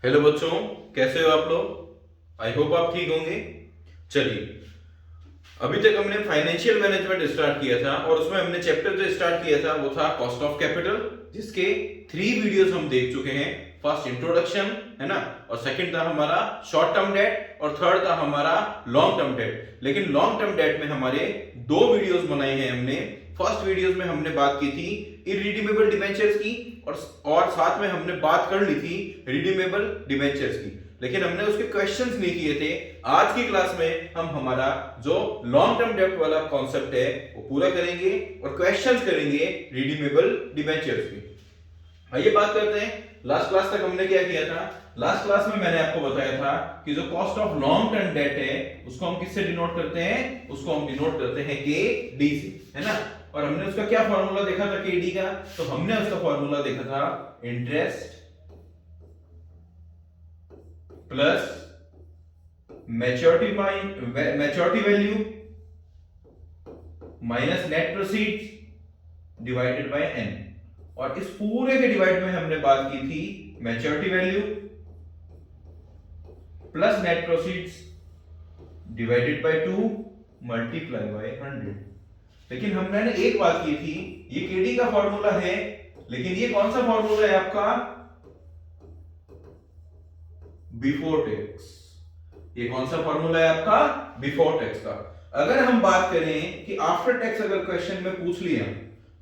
Hello बच्चों, कैसे हो आप लोग। आई होप आप ठीक होंगे। चलिए, अभी तक हमने फाइनेंशियल मैनेजमेंट स्टार्ट किया था और उसमें हमने चैप्टर जो स्टार्ट किया था वो था कॉस्ट ऑफ कैपिटल, जिसके 3 वीडियोस हम देख चुके हैं। फर्स्ट इंट्रोडक्शन है ना, और सेकंड था हमारा शॉर्ट टर्म डेट और थर्ड था हमारा लॉन्ग टर्म डेट। लेकिन लॉन्ग टर्म डेट में हमारे 2 वीडियोस बनाए हैं हमने। फर्स्ट वीडियोस में हमने बात की थी इरिडीमेबल डिबेंचर्स की और साथ में हमने बात कर ली थी रिडीमेबल डिबेंचर्स की, लेकिन हमने उसके क्वेश्चंस नहीं किए थे। आज की क्लास में हम हमारा जो लॉन्ग टर्म डेट वाला कॉन्सेप्ट है वो पूरा करेंगे और क्वेश्चंस करेंगे रिडीमेबल डिबेंचर्स की। आइए बात करते हैं लास्ट क्लास तक हमने क्या किया था। लास्ट क्लास में मैंने आपको बताया था कि जो cost of long term debt है उसको हम किससे डिनोट करते हैं, उसको हम डिनोट करते हैं के डी से, है ना। और हमने उसका क्या फॉर्मूला देखा था के डी का, तो हमने उसका फॉर्मूला देखा था interest plus maturity value minus net proceeds divided by n. और इस पूरे के डिवाइड में हमने बात की थी maturity value plus net proceeds divided by 2 multiply by 100। लेकिन हमने एक बात की थी, ये केडी का फॉर्मूला है, लेकिन ये कौन सा फॉर्मूला है आपका, बिफोर टैक्स। ये कौन सा फॉर्मूला है आपका, बिफोर टैक्स का। अगर हम बात करें कि आफ्टर टैक्स अगर क्वेश्चन में पूछ लिया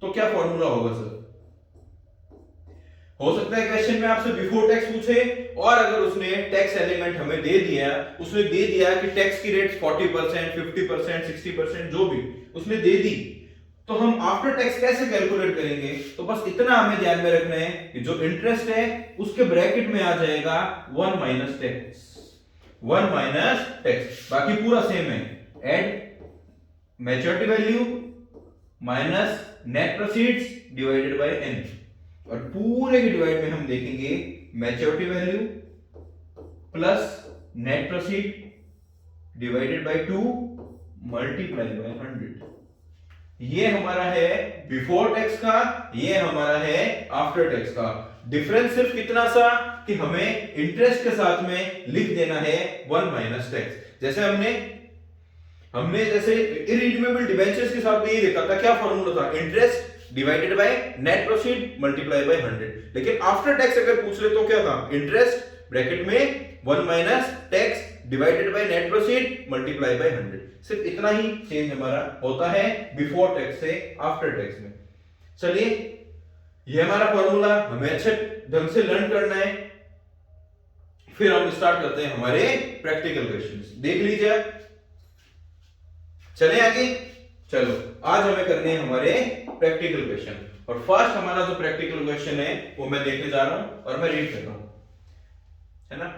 तो क्या फॉर्मूला होगा सर। हो सकता है क्वेश्चन में आपसे बिफोर टैक्स पूछे और अगर उसने टैक्स एलिमेंट हमें दे दिया, उसने दे दिया कि टैक्स की रेट 40%, 50%, 60% जो भी उसने दे दी, तो हम आफ्टर टैक्स कैसे कैलकुलेट करेंगे। तो बस इतना हमें ध्यान में रखना है कि जो इंटरेस्ट है उसके ब्रैकेट में आ जाएगा 1 माइनस टैक्स, 1 माइनस टैक्स, बाकी पूरा सेम है। Add maturity value minus net proceeds divided by n. और पूरे के डिवाइड में हम देखेंगे maturity value plus net proceed divided by 2 multiply by 100। ये हमारा है बिफोर टैक्स का, ये हमारा है आफ्टर टैक्स का। डिफरेंस सिर्फ कितना सा कि हमें इंटरेस्ट के साथ में लिख देना है 1 माइनस टैक्स। जैसे हमने जैसे इरिडीमेबल डिबेंचर्स के साथ में ये देखा था, क्या फॉर्मूला था, interest divided by net proceed multiply by 100। लेकिन आफ्टर टैक्स अगर पूछ ले तो क्या था, इंटरेस्ट ब्रैकेट में 1 minus tax divided by net proceed multiply by 100। सिर्फ इतना ही चेंज हमारा होता है बिफोर टैक्स से आफ्टर टैक्स में। चलिए, ये हमारा फॉर्मूला हमें अच्छे ढंग से लर्न करना है। फिर हम स्टार्ट करते हैं हमारे प्रैक्टिकल क्वेश्चंस। देख लीजिए, चलें आगे। चलो, आज हमें करने हैं हमारे प्रैक्टिकल क्वेश्चन। और फर्स्ट हमारा जो प्रैक्टिकल क्वेश्चन है वो मैं देखने जा रहा हूं और मैं रीड कर रहा हूं, है ना।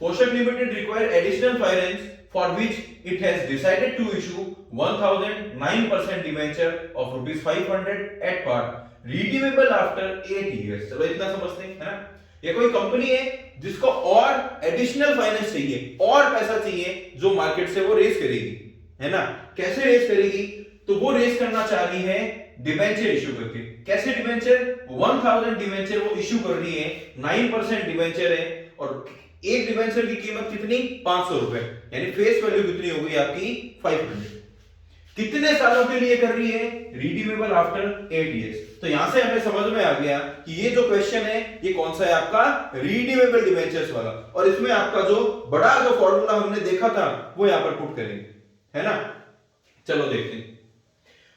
Poshak Limited require additional finance for which it has decided to issue 1009% debenture of ₹500 at par redeemable after 8 years. चलो इतना समझते हैं, है ना। ये कोई कंपनी है जिसको और एडिशनल फाइनेंस चाहिए, और पैसा चाहिए जो मार्केट से वो रेस करेगी, है ना। कैसे रेस करेगी, तो वो रेस करना चाह रही है डिबेंचर इशू करके। कैसे डिबेंचर, 1000 डिबेंचर वो इशू कर रही है, 9% डिबेंचर है और एक डिबेंचर की कीमत कितनी, 500 रुपए, यानी फेस वैल्यू कितनी हो गई आपकी 500। कितने सालों के लिए कर रही है, रिडीमेबल आफ्टर 8 इयर्स। तो यहां से हमें समझ में आ गया कि ये जो क्वेश्चन है ये कौन सा है आपका, रिडीमेबल डिबेंचर्स वाला। और इसमें आपका जो बड़ा जो फॉर्मूला हमने देखा था वो यहां पर पुट करेंगे, है ना। चलो देखते हैं।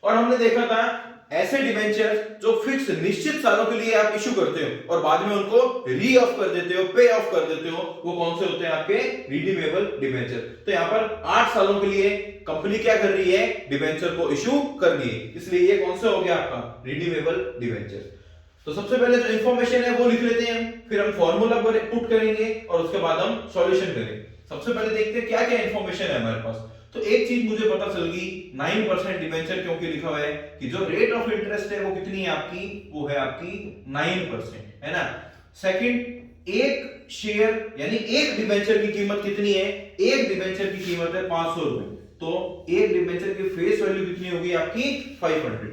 और हमने देखा था ऐसे डिबेंचर जो फिक्स निश्चित सालों के लिए आप इशू करते हो और बाद में उनको री ऑफ कर देते हो, पे ऑफ कर देते हो, वो कौन से होते हैं आपके, रिडीमेबल डिबेंचर। तो यहां पर 8 सालों के लिए कंपनी क्या कर रही है, डिबेंचर को इशू कर रही है, इसलिए ये कौन सा हो गया आपका, रिडीमेबल डिबेंचर। तो सबसे पहले जो इंफॉर्मेशन है वो लिख लेते हैं, फिर हम फॉर्मूला पर पुट करेंगे और उसके बाद हम सॉल्यूशन करेंगे। सबसे पहले देखते हैं क्या क्या इंफॉर्मेशन है हमारे पास। तो एक चीज मुझे पता चल गई, 9% डिबेंचर क्योंकि लिखा हुआ है कि जो रेट ऑफ इंटरेस्ट है वो कितनी है आपकी, वो है आपकी 9%, है ना। सेकंड, एक शेयर यानी एक डिबेंचर की कीमत कितनी है, एक डिबेंचर की कीमत है 500 रुपए, तो एक डिबेंचर की फेस वैल्यू कितनी होगी आपकी 500।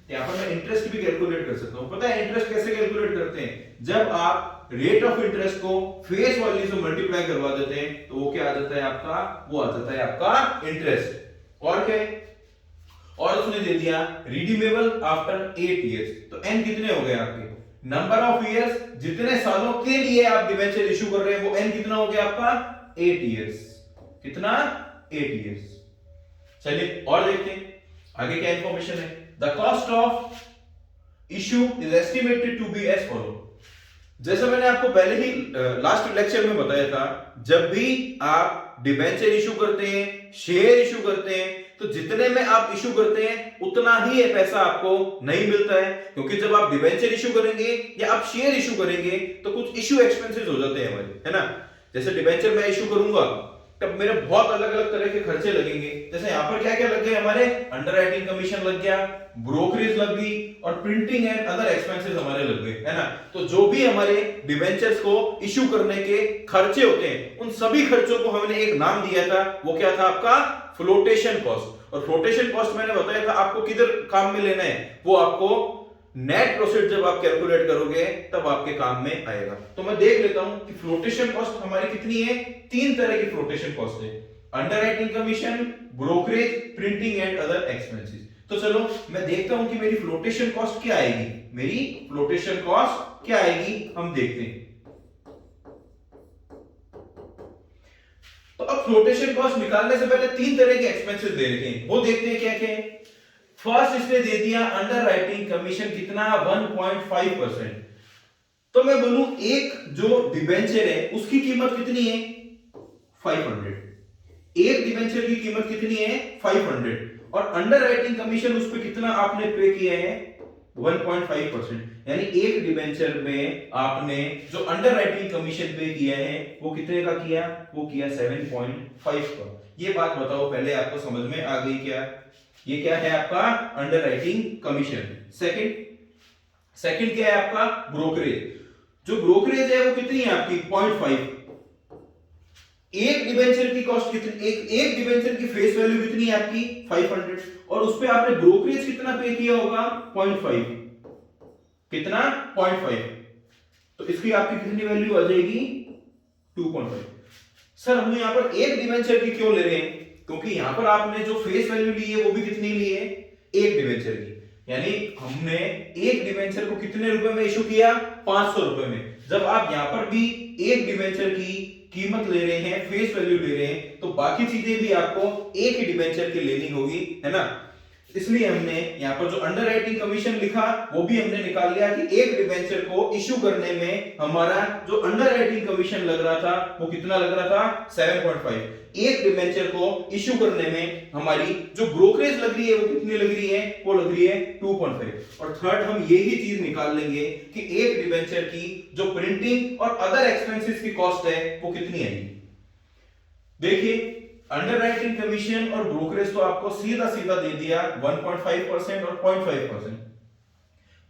यहाँ पर मैं इंटरेस्ट भी कैलकुलेट कर सकता हूं। पता है इंटरेस्ट कैसे कैलकुलेट करते हैं? जब आप रेट ऑफ इंटरेस्ट को फेस वैल्यू से मल्टीप्लाई करवा देते हैं तो वो क्या आ जाता है आपका? वो आ जाता है आपका इंटरेस्ट। और क्या है? और उसने दे दिया रिडीमेबल आफ्टर 8 इयर्स। तो एन कितने हो गए आपके? नंबर ऑफ इयर्स, जितने सालों के लिए आप डिबेंचर इशू कर रहे हैं वो एन कितना हो गया आपका? 8 इयर्स। कितना? 8 इयर्स। चलिए और देखते हैं आगे क्या इंफॉर्मेशन है। The cost of issue is estimated to be as follow. जैसे मैंने आपको पहले ही लास्ट लेक्चर में बताया था, जब भी आप डिबेंचर इशू करते हैं, शेयर इशू करते हैं, तो जितने में आप इशू करते हैं उतना ही पैसा आपको नहीं मिलता है, क्योंकि जब आप डिबेंचर इशू करेंगे या आप शेयर इशू करेंगे तो कुछ इशू एक्सपेंसेस हो जाते हैं हमारे, है ना। जैसे डिबेंचर मैं इशू करूंगा तब मेरे बहुत अलग अलग तरह के खर्चे लगेंगे। जैसे यहां पर क्या क्या लग गए हमारे? अंडरराइटिंग कमीशन लग गया, ब्रोकरेज लग गई और प्रिंटिंग एंड अदर एक्सपेंसेस हमारे लग गए, है ना। तो जो भी हमारे डिबेंचर्स को इशू करने के खर्चे होते हैं उन सभी खर्चों को हमने एक नाम दिया था, वो क्या था आपका? Flotation cost. और फ्लोटेशन कॉस्ट मैंने बताया था आपको किधर काम में लेना है, वो आपको नेट प्रोफिट जब आप कैलकुलेट करोगे तब आपके काम में आएगा। तो मैं देख लेता हूं कि फ्लोटेशन कॉस्ट हमारी कितनी है। 3 तरह की फ्लोटेशन कॉस्ट है, underwriting commission, brokerage, printing and other expenses. तो चलो मैं देखता हूं कि मेरी फ्लोटेशन कॉस्ट क्या आएगी। मेरी फ्लोटेशन कॉस्ट क्या आएगी हम देखते हैं। तो अब फ्लोटेशन कॉस्ट निकालने से पहले 3 तरह के एक्सपेंसेस दे रखे हैं, वो देखते हैं क्या क्या है। फर्स्ट इसने दे दिया अंडरराइटिंग कमीशन कितना? 1.5%। तो मैं बोलूं एक जो डिबेंचर है उसकी कीमत कितनी है? 500। एक डिबेंचर की कीमत कितनी है? 500। और अंडरराइटिंग कमीशन उस पे कितना आपने पे किया है? 1.5%। यानी एक डिबेंचर में आपने जो अंडरराइटिंग कमीशन पे किया है वो कितने का किया? वो किया 7.5 का। ये बात बताओ पहले आपको समझ में आ गई क्या? ये क्या है आपका? Underwriting commission. सेकंड क्या है आपका? ब्रोकरेज। जो ब्रोकरेज है वो कितनी है आपकी? 0.5। एक डिबेंचर की कॉस्ट कितनी? एक डिबेंचर की फेस वैल्यू कितनी है आपकी? 500। और उस पे आपने ब्रोकरेज कितना पे किया होगा? 0.5। कितना? 0.5। तो इसकी आपकी कितनी वैल्यू आ जाएगी? 2.5। सर हम यहां पर एक डिबेंचर की क्यों ले रहे हैं? क्योंकि यहां पर आपने जो फेस वैल्यू ली है वो भी कितनी ली है? एक डिबेंचर की। यानी हमने एक डिबेंचर को कितने रुपए में इशू किया? 500 रुपए में। जब आप यहां पर भी एक डिबेंचर की कीमत ले रहे हैं, फेस वैल्यू ले रहे हैं, तो बाकी चीजें भी आपको एक ही डिबेंचर की लेनी होगी, है ना। इसलिए हमने यहां पर जो अंडरराइटिंग कमीशन लिखा वो भी हमने निकाल लिया कि एक डिबेंचर को इशू करने में हमारा जो अंडरराइटिंग कमीशन लग रहा था वो कितना लग रहा था? 7.5। एक डिबेंचर को इशू करने में हमारी जो ब्रोकरेज लग रही है वो कितनी लग रही है? वो लग रही है 2.5। और थर्ड हम यही चीज निकाल लेंगे कि एक डिबेंचर की जो प्रिंटिंग और अदर एक्सपेंसेस की कॉस्ट है वो कितनी आएगी। देखिए अंडरराइटिंग कमीशन और ब्रोकरेज तो आपको सीधा सीधा दे दिया 1.5% और 0.5%।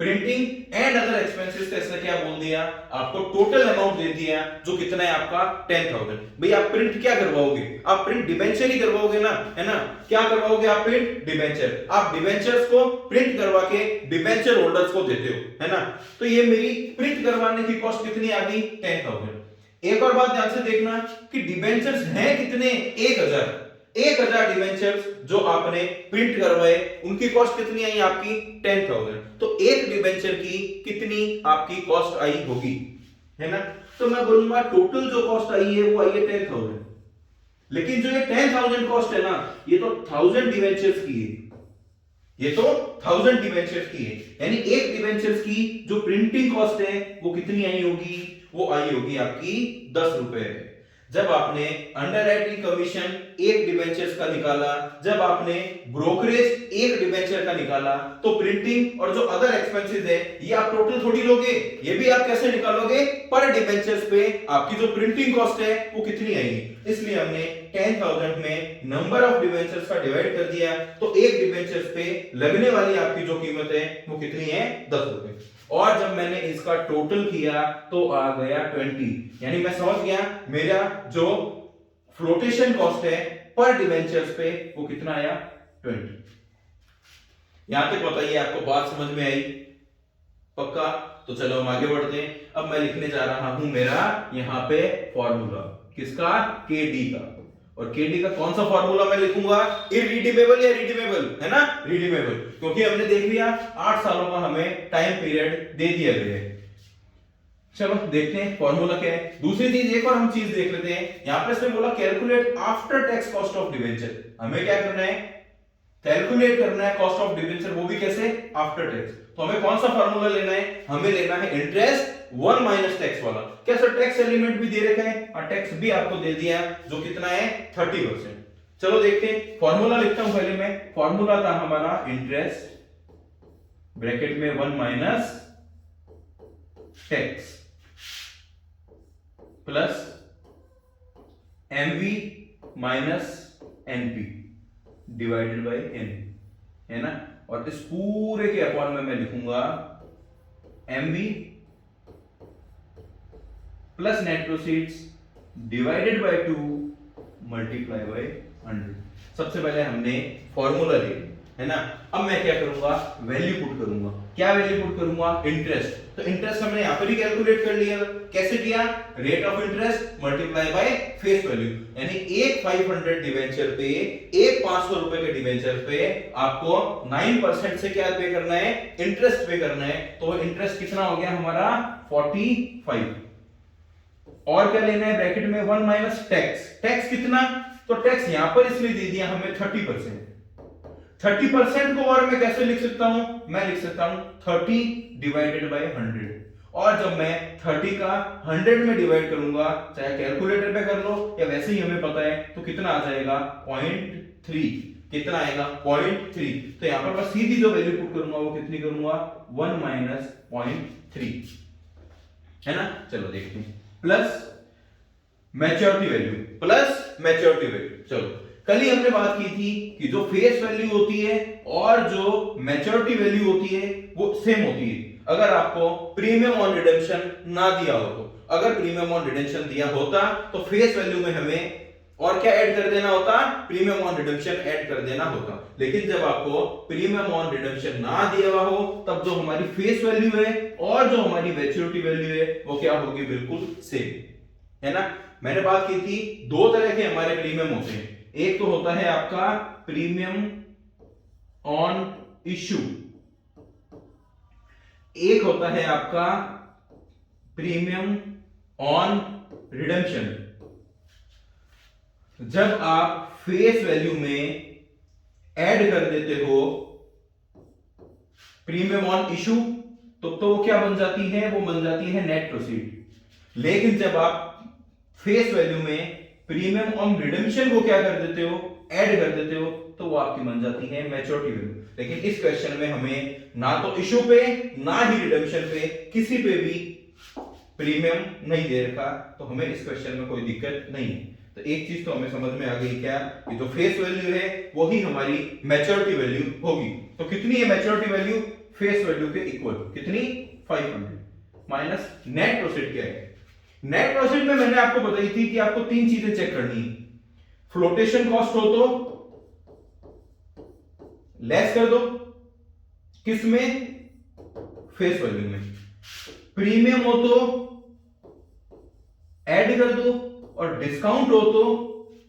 प्रिंटिंग एंड अदर एक्सपेंसेस कैसे क्या बोल दिया आपको? टोटल अमाउंट दे दिया जो कितना है आपका? 10,000। भाई आप प्रिंट क्या करवाओगे? आप प्रिंट डिबेंचर ही करवाओगे ना, है ना। क्या करवाओगे आप? Print debenture. आप डिबेंचर्स को प्रिंट करवा के डिबेंचर होल्डर्स को देते हो, है ना। तो ये मेरी प्रिंट करवाने की कॉस्ट कितनी आ गई? 10,000। एक और बात ध्यान से देखना कि डिबेंचर्स हैं कितने? 1000 डिबेंचर्स जो आपने प्रिंट करवाए उनकी कॉस्ट कितनी आई आपकी? 10,000। तो एक डिबेंचर की कितनी आपकी कॉस्ट आई होगी, है ना। तो मैं बोलूंगा टोटल जो कॉस्ट आई है वो आई है 10,000। लेकिन जो ये 10,000 कॉस्ट है ना, ये तो 1000 डिबेंचर्स की है। ये तो 1000 डिबेंचर्स की है। यानी एक डिबेंचर्स की जो प्रिंटिंग कॉस्ट है वो कितनी आई होगी? वो आई होगी आपकी 10 रुपए। जब आपने अंडरराइटिंग कमीशन एक डिबेंचर्स का निकाला, जब आपने ब्रोकरेज एक डिबेंचर का निकाला, तो प्रिंटिंग और जो अदर एक्सपेंसेस है ये आप टोटल थोड़ी लोगे, ये भी आप कैसे निकालोगे? पर डिबेंचर्स पे आपकी जो प्रिंटिंग कॉस्ट है वो कितनी आएगी। इसलिए हमने 10,000 में नंबर ऑफ डिबेंचर्स का डिवाइड कर दिया, तो एक डिबेंचर्स पे लगने वाली आपकी जो कीमत है वो कितनी है? 10 रुपए। और जब मैंने इसका टोटल किया तो आ गया 20। यानी मैं समझ गया मेरा जो फ्लोटेशन कॉस्ट है पर डिबेंचर्स पे वो कितना आया? 20। यहां तक बताइए आपको बात समझ में आई? पक्का? तो चलो हम आगे बढ़ते हैं। अब मैं लिखने जा रहा हूं मेरा यहां पे फॉर्मूला, किसका? केडी का। और केडी का कौन सा फॉर्मूला मैं लिखूंगा? इरिडीमेबल या रिडीमेबल, है ना? रिडीमेबल, क्योंकि हमने देख लिया 8 सालों का हमें टाइम पीरियड दे दिया गया है। चलो देखते हैं फॉर्मूला क्या है। दूसरी चीज, एक और हम चीज देख लेते हैं। यहां पर इसमें बोला calculate after tax cost of debenture. हमें क्या करना है? कैलकुलेट करना है कॉस्ट ऑफ डिवेंचर, वो भी कैसे? After tax. तो हमें कौन सा फॉर्मूला लेना है? हमें लेना है इंटरेस्ट 1 माइनस टैक्स वाला। कैसा? टैक्स एलिमेंट भी दे रखा है और टैक्स भी आपको दे दिया है, जो कितना है? 30%। चलो देखते हैं, फॉर्मूला लिखता हूं पहले मैं। फॉर्मूला था हमारा इंटरेस्ट ब्रैकेट में 1 minus tax plus MV minus NP divided by n, है ना? और इस पूरे के अपॉन में मैं लिखूंगा MV plus net proceeds divided by 2 multiply by 100। सबसे पहले हमने फॉर्मूला ले, है ना? अब मैं क्या करूंगा? वैल्यू पुट करूंगा। क्या वैल्यू पुट करूंगा? इंटरेस्ट। तो इंटरेस्ट हमने यहां पर ही कैलकुलेट कर लिया। कैसे किया? Rate of interest multiply by face value, यानी एक 500 डिवेंचर पे, एक 500 रुपए के डिवेंचर पे आपको 9% से क्या पे करना है? इंटरेस्ट पे करना है। तो इंटरेस्ट कितना हो गया हमारा? 45। और क्या लेना है? ब्रैकेट में 1 माइनस टैक्स। टैक्स कितना? तो टैक्स यहां पर इसलिए दे दिया हमें 30%। 30% को और मैं कैसे लिख सकता हूं? मैं लिख सकता हूं 30 डिवाइडेड बाय 100। और जब मैं 30 का 100 में डिवाइड करूंगा, चाहे कैलकुलेटर पे कर लो या वैसे ही हमें पता है, तो कितना आ जाएगा? 0.3। कितना आएगा? 0.3। तो यहां पर मैं सीधी जो वैल्यू पुट करूंगा वो कितनी करूंगा? 1 माइनस 0.3, है ना? चलो देखते हैं। Plus maturity value, plus maturity value. चलो, कल ही हमने बात की थी कि जो फेस वैल्यू होती है और जो मैच्योरिटी वैल्यू होती है वो सेम होती है, अगर आपको प्रीमियम ऑन रिडेम्पशन ना दिया हो तो। अगर प्रीमियम ऑन रिडेम्पशन दिया होता तो फेस वैल्यू में हमें और क्या ऐड कर देना होता? प्रीमियम ऑन रिडेम्पशन ऐड कर देना होता। लेकिन जब आपको प्रीमियम ऑन रिडेम्पशन ना दिया हुआ हो, तब जो हमारी फेस वैल्यू है और जो हमारी मैच्योरिटी वैल्यू है वो क्या होगी? बिल्कुल सेम, है ना? मैंने बात की थी 2 तरह के हमारे प्रीमियम होते हैं। एक तो होता है आपका प्रीमियम ऑन इश्यू, एक होता है आपका प्रीमियम ऑन रिडेम्पशन। जब आप फेस वैल्यू में ऐड कर देते हो प्रीमियम ऑन इश्यू, तो वो क्या बन जाती है? वो बन जाती है नेट प्रोसीड। लेकिन जब आप फेस वैल्यू में प्रीमियम ऑन रिडेम्पशन को क्या कर देते हो? ऐड कर देते हो, तो वो आपकी बन जाती है मैच्योरिटी वैल्यू। लेकिन इस क्वेश्चन में हमें ना तो इश्यू पे ना ही रिडेम्पशन पे किसी पे भी प्रीमियम नहीं दे रखा, तो हमें इस क्वेश्चन में कोई दिक्कत नहीं है। तो एक चीज तो हमें समझ में आ गई, क्या? कि जो फेस वैल्यू है वही हमारी मैच्योरिटी वैल्यू होगी। तो कितनी है मैच्योरिटी वैल्यू? फेस वैल्यू के इक्वल। कितनी? 500 माइनस नेट प्रोसीड क्या है? नेट प्रोसीड में मैंने आपको बताई थी कि आपको 3 चीजें चेक करनी है। फ्लोटेशन कॉस्ट हो तो लेस कर दो, किसमें? फेस वैल्यू में। प्रीमियम हो तो ऐड कर दो और डिस्काउंट हो तो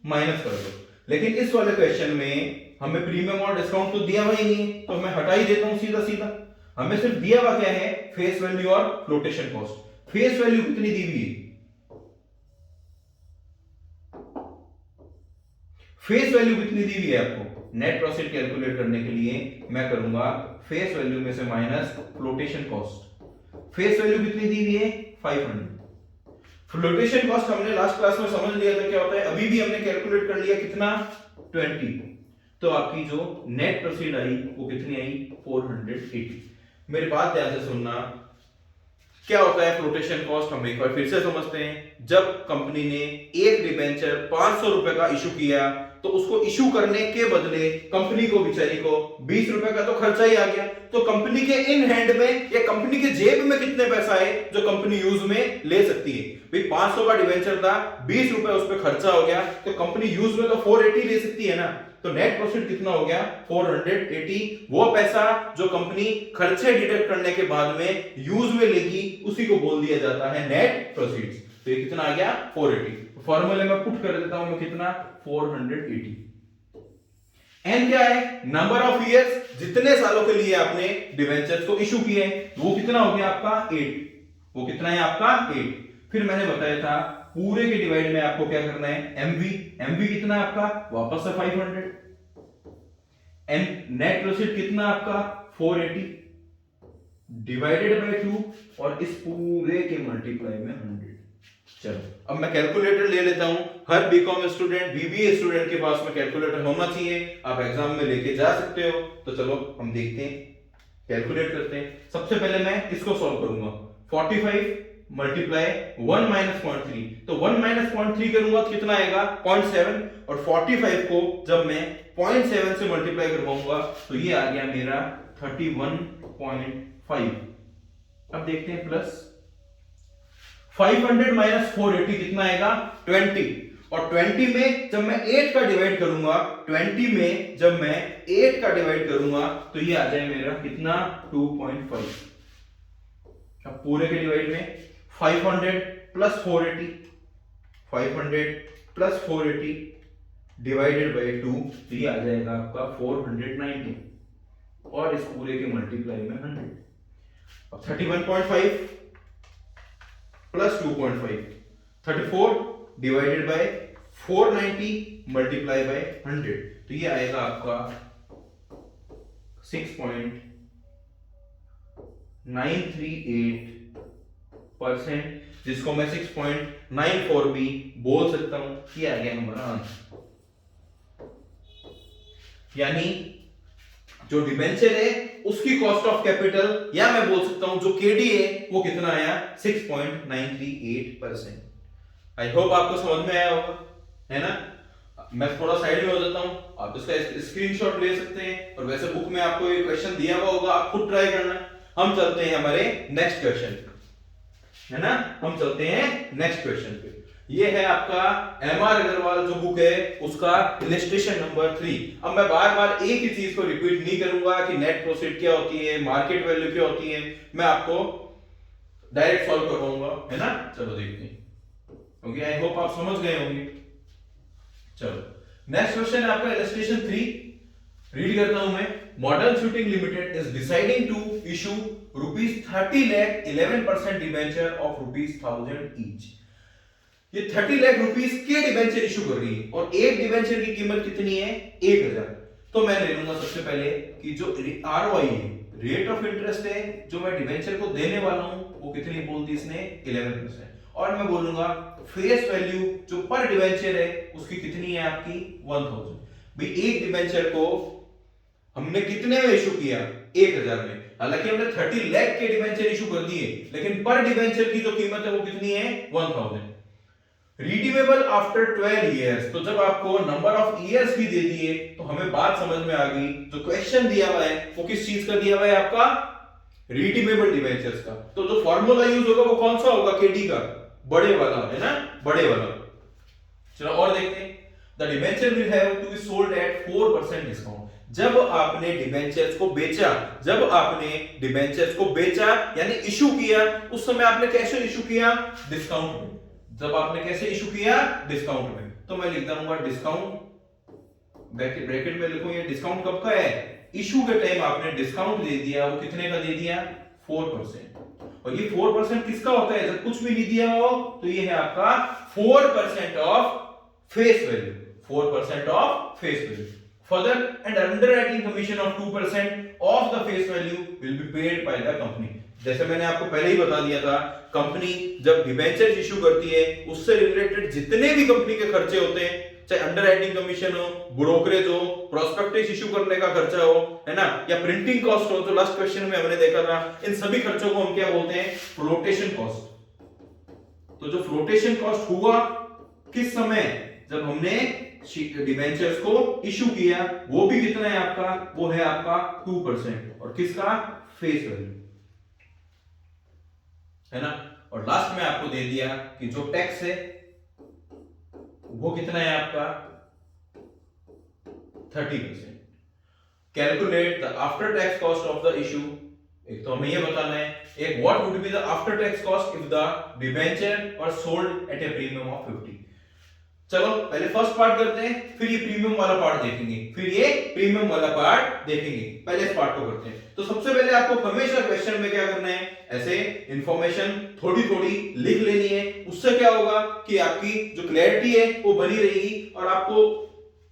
माइनस कर दो। लेकिन इस वाले क्वेश्चन में हमें प्रीमियम और डिस्काउंट तो दिया हुआ ही नहीं है, तो मैं हटा ही देता हूं सीधा सीधा। हमें सिर्फ दिया हुआ क्या है? फेस वैल्यू और फ्लोटेशन कॉस्ट। फेस वैल्यू कितनी दी हुई है? फेस वैल्यू कितनी दी हुई है आपको? नेट प्रॉफिट कैलकुलेट करने के लिए मैं करूंगा फेस वैल्यू में से minus flotation cost. Face value कितनी दी हुई है? 500। फ्लोटेशन कॉस्ट हमने लास्ट क्लास में समझ लिया था क्या होता है, अभी भी हमने कैलकुलेट कर लिया कितना? 20। तो आपकी जो नेट प्रोसीड आई वो कितनी आई? 480। मेरी बात ध्यान से सुनना, क्या होता है फ्लोटेशन कॉस्ट हम एक बार फिर से समझते हैं। जब कंपनी ने एक डिबेंचर 500 रुपए का इशू किया, तो उसको इशू करने के बदले कंपनी को बेचारी को 20 रुपए का तो खर्चा ही आ गया। तो कंपनी के इन हैंड में या कंपनी के जेब में कितने पैसा है जो कंपनी यूज में ले सकती है? भाई 500 का डिबेंचर था, 20 रुपए उस पर खर्चा हो गया, तो कंपनी यूज में तो 480 ले सकती है ना। तो नेट प्रोफिट कितना हो गया 480। वो पैसा जो कंपनी खर्चे डिडक्ट करने के बाद में यूज में लेगी उसी को बोल दिया जाता है नेट प्रोसीड्स। तो ये कितना आ गया 480। फॉर्मूले में पुट कर देता हूं मैं कितना 480। एन क्या है नंबर ऑफ इयर्स, जितने सालों के लिए आपने डिवेंचर्स को इशू किए वो कितना हो गया आपका 8। वो कितना है आपका 8। फिर मैंने बताया था पूरे के डिवाइड में आपको क्या करना है एमवी। एमवी कितना है आपका वापस से 500। एन नेट प्रोसीड कितना आपका 480 डिवाइडेड बाय 2 और इस पूरे के मल्टीप्लाई में 100। चलो अब मैं कैलकुलेटर ले लेता हूं। हर बीकॉम स्टूडेंट बीबीए स्टूडेंट के पास में कैलकुलेटर होना चाहिए, आप एग्जाम में लेके जा सकते हो। तो चलो हम देखते हैं, कैलकुलेट करते हैं। सबसे पहले मैं इसको सॉल्व करूंगा 45 मल्टीप्लाई 1 माइनस 0.3। तो 1 माइनस 0.3 करूंगा तो कितना आएगा 0.7 और 45 को जब मैं 0.7 से मल्टीप्लाई करवाऊंगा तो ये आ गया मेरा 31.5। अब देखते हैं प्लस 500 माइनस 480 कितना आएगा 20। और 20 में जब मैं 8 का डिवाइड करूंगा 20 में जब मैं 8 का डिवाइड करूंगा तो ये आ जाए मेरा कितना 2.5। अब पूरे के डिवाइड में 500 प्लस 480 500 प्लस 480 डिवाइडेड बाय 2 तो ये आ जाएगा आपका 490 और इस पूरे के मल्टीप्लाई में 100। अब 31.5 plus 2.5 34 divided by 490 multiply by 100 तो ये आएगा आपका 6.938%, जिसको मैं 6.94 भी बोल सकता हूं। ये आ गया हमारा आंसर। यानी जो डिबेंचर है उसकी कॉस्ट ऑफ कैपिटल या मैं बोल सकता हूं जो केडी है वो कितना आया 6.938%। आई होप आपको समझ में आया होगा, है ना। मैं थोड़ा साइड में हो जाता हूं, आप इसका स्क्रीनशॉट ले सकते हैं और वैसे बुक में आपको ये क्वेश्चन दिया हुआ होगा, आप खुद ट्राई करना। हम चलते हैं हमारे नेक्स्ट क्वेश्चन पे, है ना। हम चलते हैं नेक्स्ट क्वेश्चन पे। ये है आपका एमआर अग्रवाल जो बुक है उसका इलस्ट्रेशन नंबर 3। अब मैं बार बार एक ही चीज को रिपीट नहीं करूंगा कि नेट प्रॉफिट क्या होती है, मार्केट वैल्यू क्या होती है, मैं आपको डायरेक्ट सॉल्व करवाऊंगा, है ना। चलो देखते हैं। ओके, आई होप आप समझ गए होंगे। चलो नेक्स्ट क्वेश्चन है आपका इलस्ट्रेशन 3। रीड करता हूं मैं। Modern Shooting Limited is deciding to issue ₹30 lakh 11% debenture of ₹1000 each. ये 30 लाख रुपीस के डिबेंचर इशू कर रही है और एक डिबेंचर की कीमत कितनी है 1000। तो मैं ले लूंगा सबसे पहले कि जो आरओआई है, रेट ऑफ इंटरेस्ट है, जो मैं डिबेंचर को देने वाला हूं वो कितनी बोल दी इसने 11%। और मैं बोलूंगा फेस वैल्यू जो पर डिबेंचर है उसकी कितनी है आपकी 1000। भाई एक डिबेंचर को हमने कितने में इशू किया 1000 में। हालांकि हमने 30 लाख के डिबेंचर इशू कर दिए लेकिन पर डिबेंचर की जो कीमत है वो कितनी है 1000। रिडीमेबल आफ्टर 12 इयर्स, तो जब आपको नंबर ऑफ इयर्स भी दे दिए तो हमें बात समझ में आ गई। जो क्वेश्चन दिया हुआ है वो किस चीज का दिया हुआ है आपका रिडीमेबल डिबेंचर्स का। तो जो फॉर्मूला यूज होगा वो कौन सा होगा केडी का, बड़े वाला, है ना, बड़े वाला। चलो और देखते हैं। The debenture will have to be sold at 4% discount. जब आपने डिबेंचर्स को बेचा, जब आपने डिबेंचर्स को बेचा यानी इशू किया, उस समय आपने कैसे इशू किया डिस्काउंट में। जब आपने कैसे इशू किया डिस्काउंट में, तो मैं लिख दूंगा डिस्काउंट, ब्रैकेट में लिखूं ये डिस्काउंट कब का है, इशू के टाइम आपने डिस्काउंट दे दिया, वो कितने का दे दिया 4%। और ये 4% किसका होता है, जब कुछ भी नहीं दिया हो तो ये है आपका 4% of face value, 4% of face value. Further, and underwriting commission of 2% of the face value will be paid by the company। जैसे मैंने आपको पहले ही बता दिया था, कंपनी जब डिबेंचर इशू करती है उससे रिलेटेड जितने भी कंपनी के खर्चे होते हैं, चाहे अंडरराइटिंग कमीशन हो, ब्रोकरेज हो, प्रोस्पेक्टस इशू करने का खर्चा हो, है ना, या प्रिंटिंग कॉस्ट हो, जो लास्ट क्वेश्चन में हमने देखा था, इन सभी खर्चों को हम क्या बोलते हैं फ्लोटेशन कॉस्ट। तो जो फ्लोटेशन कॉस्ट हुआ किस समय, जब हमने डिबेंचर्स को इशू किया, वो भी कितना है आपका, वो है आपका 2% और किसका फेस वैल्यू, है ना। और लास्ट में आपको दे दिया कि जो टैक्स है वो कितना है आपका 30%। Calculate the after tax cost of the issue. एक तो हमें ये बताना है, एक what would be the after tax cost if the debenture are sold at a premium of 50। चलो पहले फर्स्ट पार्ट करते हैं, फिर ये प्रीमियम वाला पार्ट देखेंगे, फिर ये प्रीमियम वाला पार्ट देखेंगे। पहले इस पार्ट को करते हैं। तो सबसे पहले आपको हमेशा क्वेश्चन में क्या करना है, ऐसे इंफॉर्मेशन थोड़ी थोड़ी लिख लेनी है। उससे क्या होगा कि आपकी जो क्लैरिटी है वो बनी रहेगी और आपको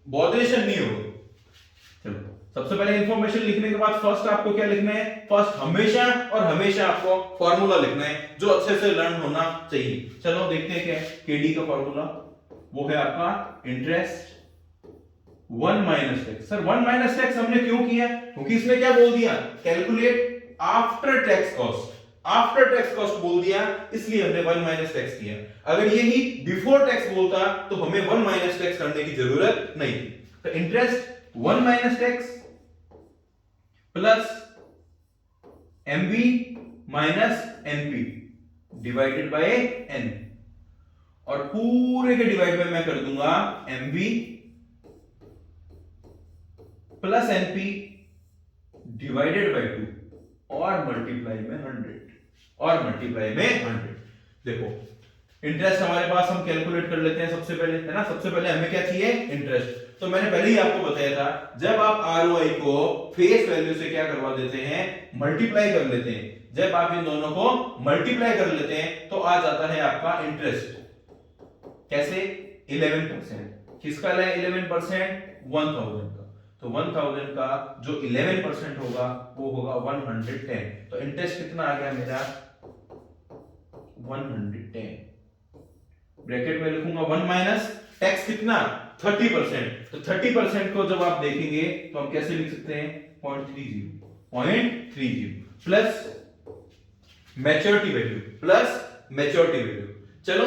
बॉदरेशन नहीं होगी। चलो सबसे पहले इंफॉर्मेशन लिखने के बाद फर्स्ट आपको क्या लिखना है, फर्स्ट हमेशा और हमेशा आपको फॉर्मूला लिखना है जो अच्छे से लर्न होना चाहिए। चलो देखते हैं क्या है केडी का फॉर्मूला। वो है आपका interest 1 minus tax. Sir 1 minus tax हमने क्यों किया, क्योंकि इसने क्या बोल दिया, calculate after tax cost. After tax cost बोल दिया इसलिए हमने 1 माइनस टैक्स किया। अगर यही बिफोर टैक्स बोलता तो हमें 1 माइनस टैक्स करने की जरूरत नहीं थी। तो interest 1 minus tax plus MB minus NP divided by n, और पूरे के डिवाइड में मैं कर दूंगा MB plus NP divided by 2 और मल्टीप्लाई में 100। देखो इंटरेस्ट हमारे पास हम कैलकुलेट कर लेते हैं सबसे पहले, है ना। सबसे पहले हमें क्या चाहिए, इंटरेस्ट। तो मैंने पहले ही आपको बताया था, जब आप आरओआई को फेस वैल्यू से क्या करवा देते हैं, मल्टीप्लाई कर लेते हैं। जब आप इन दोनों को मल्टीप्लाई कर लेते हैं तो आ जाता है आपका इंटरेस्ट। कैसे, 11%। किसका है 11%, 1000 का। तो 1000 का जो 11% होगा वो होगा 110। तो इंटरेस्ट कितना आ गया मेरा 110। ब्रैकेट में लिखूंगा 1 माइनस टैक्स कितना 30%। तो 30% को जब आप देखेंगे तो हम कैसे लिख सकते हैं 0.30 प्लस मैच्योरिटी वैल्यू। चलो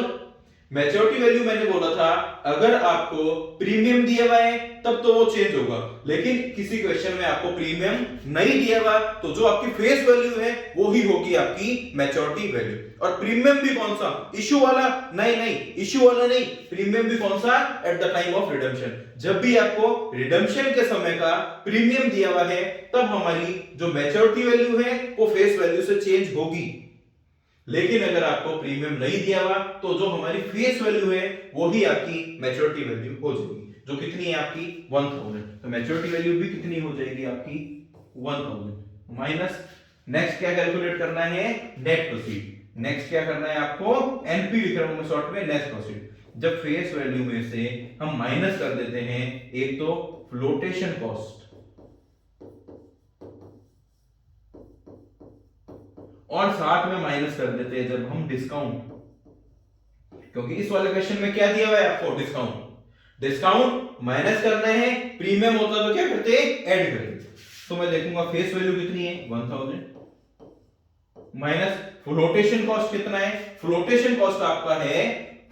मैच्योरिटी वैल्यू मैंने बोला था अगर आपको प्रीमियम दिया हुआ है तब तो वो चेंज होगा, लेकिन किसी क्वेश्चन में आपको प्रीमियम नहीं दिया हुआ तो जो आपकी फेस वैल्यू है वो ही होगी आपकी मैच्योरिटी वैल्यू। और प्रीमियम भी कौन सा, इश्यू वाला नहीं, इश्यू वाला नहीं, प्रीमियम भी कौन सा, at the time of redemption. जब भी आपको रिडेम्पशन के समय का प्रीमियम दिया हुआ है तब हमारी जो मैच्योरिटी वैल्यू है वो फेस वैल्यू से चेंज होगी। लेकिन अगर आपको प्रीमियम नहीं दिया हुआ तो जो हमारी फेस वैल्यू है वो ही आपकी मैच्योरिटी वैल्यू हो जाएगी, जो कितनी है आपकी 1000। तो मैच्योरिटी वैल्यू भी कितनी हो जाएगी आपकी 1000 माइनस। नेक्स्ट क्या कैलकुलेट करना है, नेट प्रोसीड। नेक्स्ट क्या करना है आपको, एनपी लिख रहा हूं मैं शॉर्ट में, नेट प्रोसीड। जब फेस वैल्यू में से हम माइनस कर देते हैं एक तो फ्लोटेशन कॉस्ट और साथ में माइनस कर देते हैं जब हम डिस्काउंट, क्योंकि इस वाले क्वेश्चन में क्या दिया हुआ है आपको, डिस्काउंट माइनस करना है। प्रीमियम होता तो क्या करते, ऐड करते। तो मैं देखूंगा फेस वैल्यू कितनी है 1000 माइनस फ्लोटेशन कॉस्ट कितना है, फ्लोटेशन कॉस्ट आपका है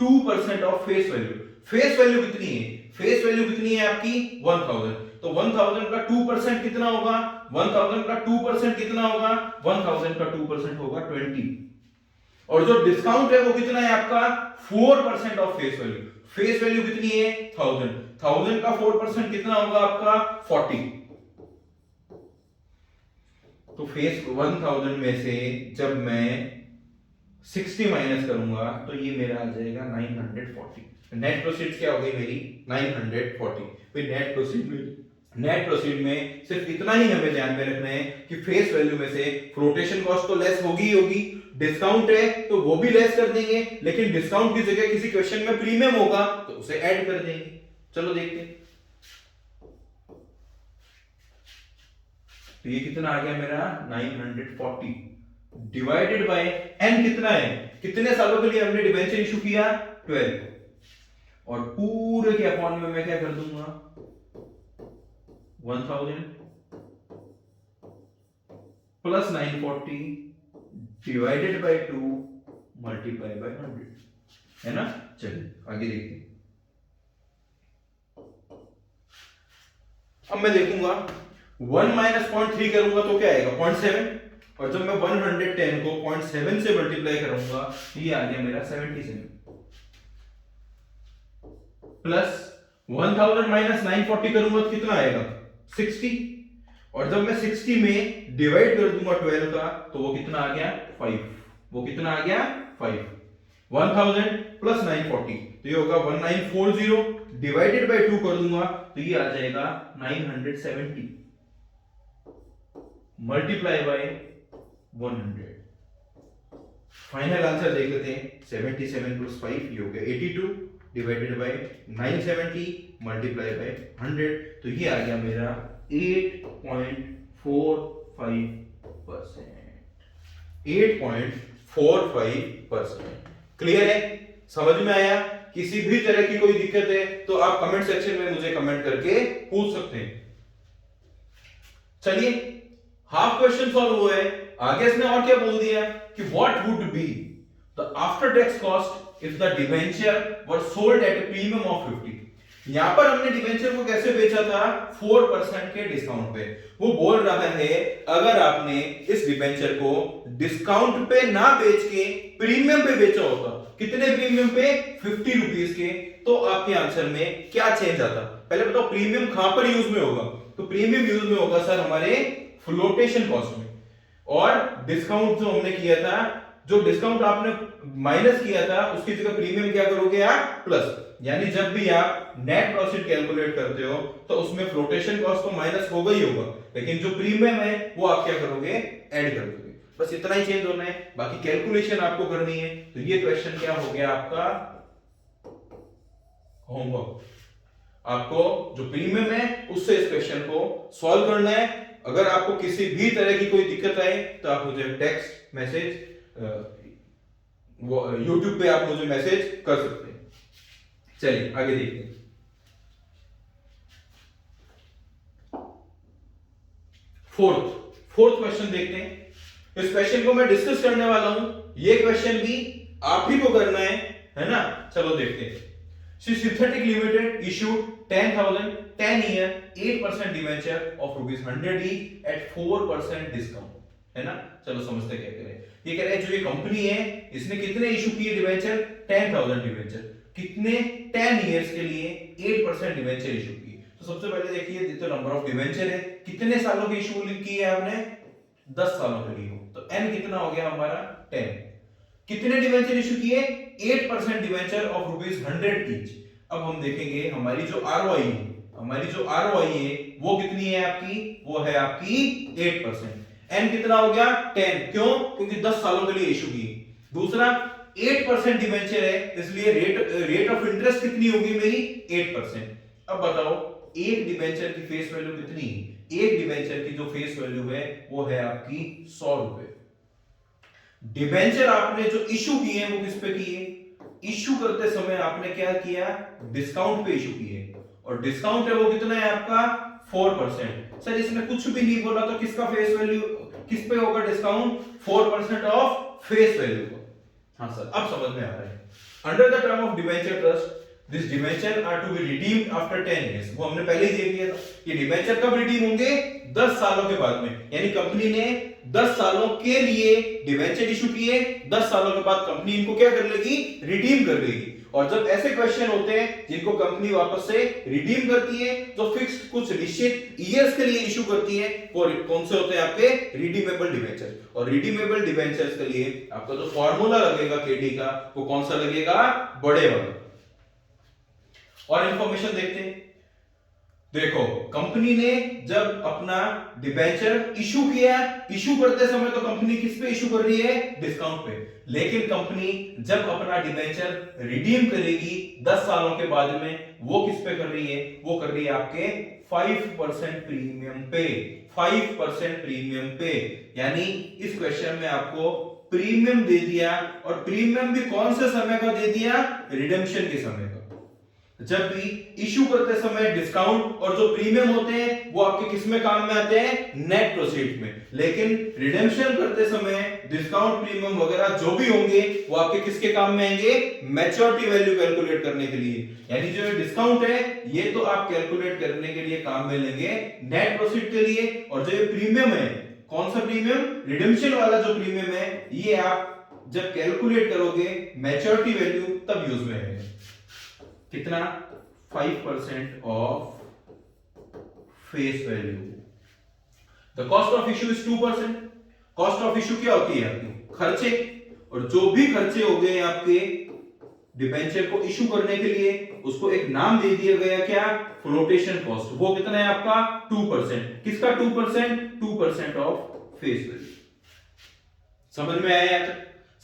2% of face value. Face value कितनी है, फेस वैल्यू कितनी है आपकी 1000। तो 1000 का 2% कितना होगा, 1000 का 2% कितना होगा, 1000 का 2% होगा 20। और जो डिस्काउंट है वो कितना है आपका 4% of face value. Face value कितनी है 1000 का 4% कितना होगा आपका 40। तो फेस 1000 में से जब मैं 60 माइनस करूंगा तो ये मेरा आ जाएगा 940। नेट प्रोसीड क्या हो गई मेरी 940। फिर नेट प्रोसीड में सिर्फ इतना ही हमें ध्यान में रखना है कि फेस वैल्यू में से फ्लोटेशन कॉस्ट तो लेस होगी, डिस्काउंट है तो वो भी लेस कर देंगे, लेकिन डिस्काउंट की जगह किसी क्वेश्चन में प्रीमियम होगा तो उसे ऐड कर देंगे। चलो देखते हैं। तो ये कितना आ गया मेरा 940 डिवाइडेड बाय एन कितना है, कितने सालों के लिए हमने डिबेंचर इशू किया 12, और पूरे के अपॉन में मैं क्या कर दूंगा 1000 plus 940 divided by 2 multiply by 100, है ना। चलिए आगे देखते हैं। अब मैं देखूंगा 1 माइनस 0.3 करूंगा तो क्या आएगा 0.7, और जब मैं 110 को 0.7 से मल्टीप्लाई करूंगा ये आ गया मेरा 77 प्लस 1000 माइनस 940 करूंगा तो कितना आएगा 60, और जब मैं 60 में डिवाइड कर दूंगा 12 का तो वो कितना आ गया 5, वो कितना आ गया 5। 1000 प्लस 940 तो ये होगा 1940, डिवाइडेड बाय 2 कर दूंगा तो ये आ जाएगा 970, मल्टीप्लाई बाय 100। फाइनल आंसर देख लेते हैं, 77 प्लस 5 ये हो गया 82, डिवाइडेड बाय 970 मल्टीप्लाई बाय 100 तो ये आ गया मेरा 8.45%। 8.45%। क्लियर है, समझ में आया? किसी भी तरह की कोई दिक्कत है तो आप कमेंट सेक्शन में मुझे कमेंट करके पूछ सकते हैं। चलिए, हाफ क्वेश्चन सॉल्व हुआ है। आगे इसने और क्या बोल दिया कि what would be the after tax cost if the debenture were sold at a premium of 50। यहां पर हमने डिबेंचर को कैसे बेचा था 4% के डिस्काउंट पे। वो बोल रहा है अगर आपने इस डिबेंचर को डिस्काउंट पे ना बेच के प्रीमियम पे बेचा होता, कितने प्रीमियम पे 50 रुपीस के, तो आपके आंसर में क्या चेंज आता? पहले बताओ प्रीमियम कहां पर यूज में होगा? तो प्रीमियम यूज में होगा सर हमारे फ्लोटेशन कॉस्ट में, और डिस्काउंट जो हमने किया था, जो डिस्काउंट आपने माइनस किया था उसकी जगह प्रीमियम क्या करोगे आप प्लस। यानी जब भी आप नेट प्रॉफिट कैलकुलेट करते हो तो उसमें फ्लोटेशन कॉस्ट तो माइनस होगा ही होगा, लेकिन जो प्रीमियम है वो आप क्या करोगे ऐड कर दोगे। बस इतना ही चेंज होना है, बाकी कैलकुलेशन आपको करनी है। तो ये क्वेश्चन क्या हो गया आपका होमवर्क। आपको जो प्रीमियम है उससे इस क्वेश्चन को सॉल्व करना है। अगर आपको किसी भी तरह की कोई दिक्कत आए तो आप मुझे टेक्स्ट मैसेज YouTube पे आप मुझे मैसेज कर सकते हैं। चलिए आगे देखते हैं। फोर्थ क्वेश्चन देखते हैं। इस क्वेश्चन को मैं डिस्कस करने वाला हूं, ये क्वेश्चन भी आप ही को करना है ना? चलो देखते हैं। Synthetic Limited issued 10,000 10-year 8% debenture of ₹100 each at 4% discount, है ना? चलो समझते क्या कह रहे हैं। ये कह रहे हैं जो ये कंपनी है इसने कितने इशू किए डिवेंचर 10,000 डिवेंचर, कितने 10 इयर्स के लिए 8% डिवेंचर इशू किए। तो सबसे पहले देखिए तो नंबर ऑफ डिवेंचर है, कितने सालों के इशू किए आपने 10 सालों के लिए, तो n कितना हो गया हमारा 10। कितने डिवेंचर इशू किए 8% डिवेंचर ऑफ ₹100 ईच। अब हम देखेंगे हमारी जो आरओआई है वो कितनी है आपकी, वो है आपकी 8%। n कितना हो गया 10, क्यों? क्योंकि 10 सालों के लिए इशू की। दूसरा 8% डिवेंचर है इसलिए रेट ऑफ इंटरेस्ट कितनी होगी मेरी 8%। अब बताओ एक डिवेंचर की फेस वैल्यू कितनी? एक डिवेंचर की जो फेस वैल्यू है वो है आपकी 100 रुपए। डिवेंचर आपने जो इशू किए वो किस पे किए? इशू करते समय आपने क्या किया डिस्काउंट पे इशू किए, और डिस्काउंट है वो कितना है आपका 4%। सर इसमें कुछ भी नहीं बोला तो किसका फेस वैल्यू किस पे होगा डिस्काउंट 4% ऑफ फेस वैल्यू को। हाँ सर अब समझ में आ रहा है। Under the term of debenture trust this debenture are to be redeemed after 10 years. वो हमने पहले ही देख लिया था। ये डिवेंचर कब रिडीम होंगे 10 सालों के बाद में, यानी कंपनी ने 10 सालों के लिए डिवेंचर इशू किए, 10 सालों के बाद कंपनी इनको क्या कर लेगी रिडीम कर लेगी। और जब ऐसे क्वेश्चन होते हैं जिनको कंपनी वापस से रिडीम करती है तो फिक्स्ड कुछ निश्चित ईयर्स के लिए इशू करती है, वो कौन से होते हैं आपके रिडीमेबल डिवेंचर। और रिडीमेबल डिवेंचर्स के लिए आपका जो फॉर्मूला लगेगा केडी का वो कौन सा लगेगा बड़े वाला। और इंफॉर्मेशन देखते हैं। देखो कंपनी ने जब अपना डिबेंचर इशू किया, इशू करते समय तो कंपनी किस पे इशू कर रही है डिस्काउंट पे, लेकिन कंपनी जब अपना डिबेंचर रिडीम करेगी 10 सालों के बाद में वो किस पे कर रही है, वो कर रही है आपके 5% प्रीमियम पे, 5% प्रीमियम पे। यानी इस क्वेश्चन में आपको प्रीमियम दे दिया, और प्रीमियम भी कौन से समय का दे दिया रिडेम्पशन के समय का। जब भी इशू करते समय डिस्काउंट और जो प्रीमियम होते हैं वो आपके किस में काम में आते हैं नेट प्रोसीड में, लेकिन रिडेम्पशन करते समय डिस्काउंट प्रीमियम वगैरह जो भी होंगे वो आपके किसके काम में आएंगे मैच्योरिटी वैल्यू कैलकुलेट करने के लिए। यानी जो डिस्काउंट है ये तो आप कैलकुलेट करने के लिए काम में लेंगे नेट प्रोसीड के लिए, और जो ये प्रीमियम है कौन सा प्रीमियम रिडेम्पशन वाला जो प्रीमियम है ये आप जब कैलकुलेट करोगे मैच्योरिटी वैल्यू तब यूज में आएगा। कितना 5% of face value. The cost of issue is 2%. Cost of issue क्या होती है आपकी? खर्चे, और जो भी खर्चे हो गए आपके डिबेंचर को इशू करने के लिए, उसको एक नाम दे दिया गया, क्या? Flotation cost. वो कितना है आपका? 2%। किसका 2%? 2% ऑफ फेस वैल्यू। समझ में आया?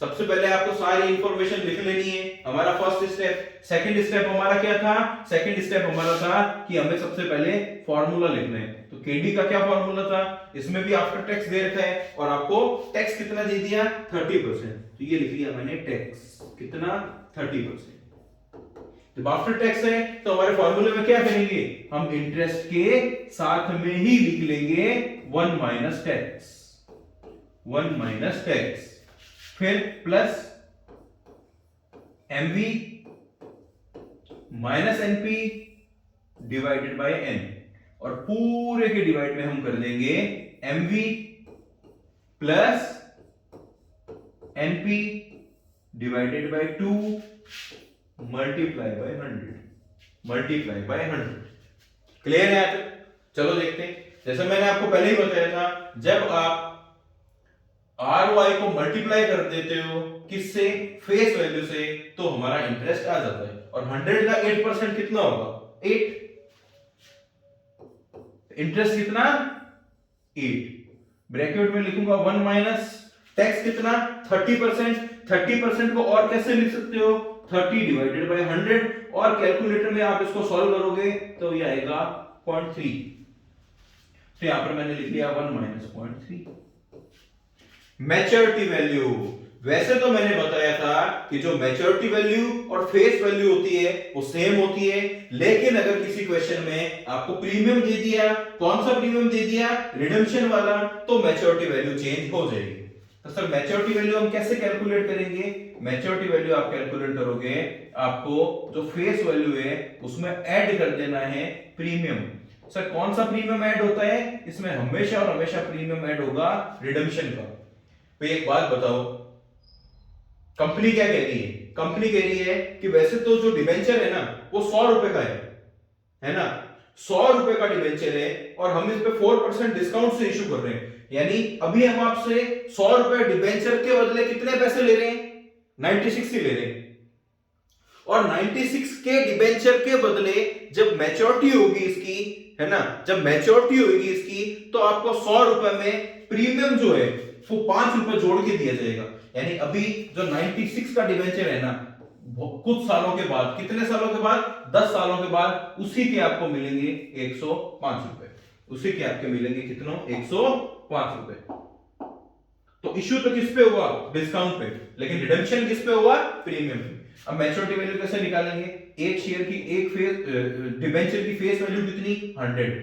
सबसे पहले आपको सारी इंफॉर्मेशन लिख लेनी है, हमारा फर्स्ट स्टेप। सेकंड स्टेप हमारा क्या था? सेकंड स्टेप हमारा था कि हमें सबसे पहले फार्मूला लिखना है। तो केडी का क्या फार्मूला था? इसमें भी आफ्टर टैक्स दे रखा है, और आपको टैक्स कितना दे दिया? 30%। तो ये लिख लिया मैंने, टैक्स कितना? 30%। जब आफ्टर टैक्स है तो हमारे फार्मूले में क्या करेंगे? हम इंटरेस्ट के साथ में ही लिख लेंगे 1 माइनस टैक्स, 1 माइनस टैक्स, फिर plus MV minus NP divided by n, और पूरे के डिवाइड में हम कर देंगे MV plus NP divided by 2 multiply by 100, multiply by 100। Clear है? चलो देखते हैं। जैसे मैंने आपको पहले ही बताया था, जब आप ROI को मल्टीप्लाई कर देते हो किससे? फेस वैल्यू से, तो हमारा इंटरेस्ट आ जाता है। और 100 का 8% कितना होगा? 8। इंटरेस्ट कितना? 8। ब्रैकेट में लिखूंगा 1 माइनस टैक्स कितना? 30%। 30% को और कैसे लिख सकते हो? 30 डिवाइडेड बाय 100, और कैलकुलेटर में आप इसको सॉल्व करोगे तो ये आएगा 0.3। तो यहां पर मैंने लिख दिया 1 माइनस 0.3। मैच्योरिटी वैल्यू, वैसे तो मैंने बताया था कि जो मैच्योरिटी वैल्यू और फेस वैल्यू होती है वो सेम होती है, लेकिन अगर किसी क्वेश्चन में आपको प्रीमियम दे दिया, कौन सा प्रीमियम दे दिया? रिडेम्पशन वाला, तो मैच्योरिटी वैल्यू चेंज हो जाएगी। तो सर मैच्योरिटी वैल्यू हम कैसे कैलकुलेट करेंगे? मैच्योरिटी वैल्यू आप कैलकुलेट करोगे, आपको जो फेस वैल्यू है उसमें ऐड कर देना है प्रीमियम। सर कौन सा प्रीमियम ऐड होता है? इसमें हमेशा और हमेशा प्रीमियम ऐड होगा रिडेम्पशन का। तो एक बात बताओ, कंपनी क्या कह रही है? कंपनी कह रही है कि वैसे तो जो डिबेंचर है ना वो 100 रुपए का है ना, 100 रुपए का डिबेंचर है, और हम इस पे 4% डिस्काउंट से इशू कर रहे हैं। यानी अभी हम आपसे 100 रुपए डिबेंचर के बदले कितने पैसे ले रहे हैं? 96 ही ले रहे हैं। और 96 के डिबेंचर के बदले जब मैच्योरिटी होगी इसकी, है ना, जब मैच्योरिटी होगी इसकी, तो आपको 100 रुपए में प्रीमियम जो है वो 5 रुपए जोड़ के दिया जाएगा। यानी अभी जो 96 का डिबेंचर है ना, कुछ सालों के बाद, कितने सालों के बाद? 10 सालों के बाद उसी के आपको मिलेंगे 105 रुपए। उसी के आपके मिलेंगे कितनों? 105 रुपए। तो इश्यू तो किस पे हुआ? डिस्काउंट पे, लेकिन रिडेम्पशन किस पे हुआ? प्रीमियम पे। अब मैच्योरिटी वैल्यू कैसे निकालेंगे? एक शेयर की, एक फेस डिबेंचर की फेस वैल्यू कितनी? 100,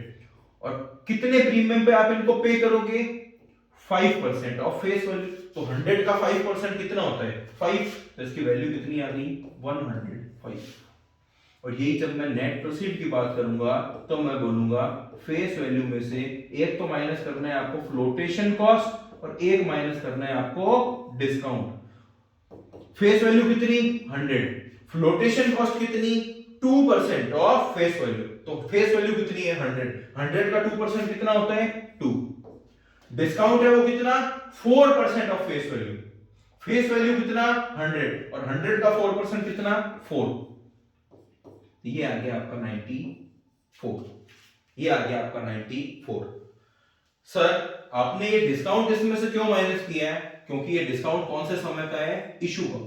और कितने प्रीमियम पे आप इनको पे करोगे? 5% ऑफ फेस वैल्यू। तो 100 का 5% कितना होता है? 5। तो इसकी वैल्यू कितनी आ गई? 105। और यही जब मैं नेट प्रोसीड की बात करूंगा तो मैं बोलूंगा फेस वैल्यू में से एक तो माइनस करना है आपको फ्लोटेशन कॉस्ट, और एक माइनस करना है आपको डिस्काउंट। फेस वैल्यू कितनी? 100। फ्लोटेशन कॉस्ट कितनी? 2% ऑफ फेस वैल्यू। तो फेस वैल्यू कितनी है? 100। 100 का 2% कितना होता है? 2। डिस्काउंट है वो कितना? 4% of face value. Face value कितना? 100, और 100 का 4% कितना? 4। ये आ गया आपका 94। ये आ गया आपका 94। सर आपने ये डिस्काउंट इसमें से क्यों माइनस किया है? क्योंकि ये डिस्काउंट कौन से समय का है? इशू का।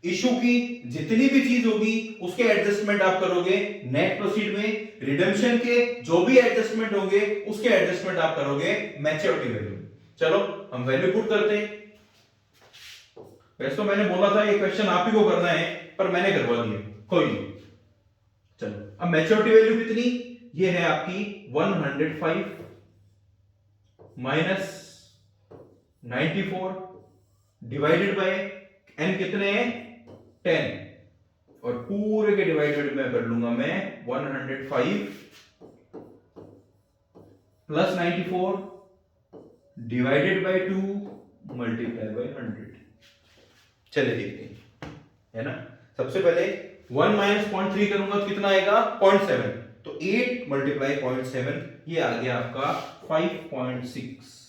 इशू की जितनी भी चीज होगी उसके एडजस्टमेंट आप करोगे नेट प्रोसीड में। रिडेम्पशन के जो भी एडजस्टमेंट होंगे उसके एडजस्टमेंट आप करोगे मैच्योरिटी वैल्यू। चलो हम वैल्यू पुट करते हैं। वैसे तो मैंने बोला था ये क्वेश्चन आप ही को करना है, पर मैंने करवा दिया, कोई नहीं। चलो अब मैच्योरिटी वैल्यू कितनी? ये है आपकी 105 माइनस 94 डिवाइडेड बाय एन कितने हैं? 10, और पूरे के डिवाइडेड में कर लूंगा मैं 105 plus 94 divided by 2 multiply by 100। चलिए देखते हैं, है ना। सबसे पहले 1 माइनस 0.3 करूंगा तो कितना आएगा 0.7, तो 8 मल्टीप्लाई 0.7 ये आ गया आपका 5.6।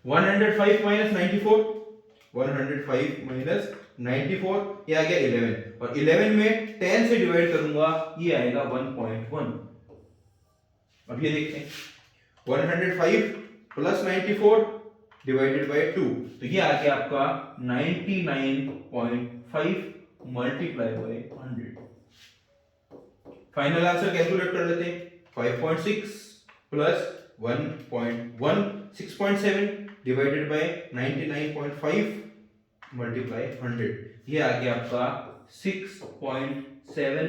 105 माइनस 94, 105 माइनस 94 ये आ गया 11, और 11 में 10 से डिवाइड करूंगा ये आएगा 1.1। अब ये देखते हैं 105 प्लस 94 डिवाइडेड बाय 2, तो ये आ गया आपका 99.5 multiply by 100। Final answer calculate कर लेते हैं। 5.6 प्लस 1.1 6.7 डिवाइडेड बाय 99.5 मल्टीप्लाई 100, ये आ गया आपका 6.7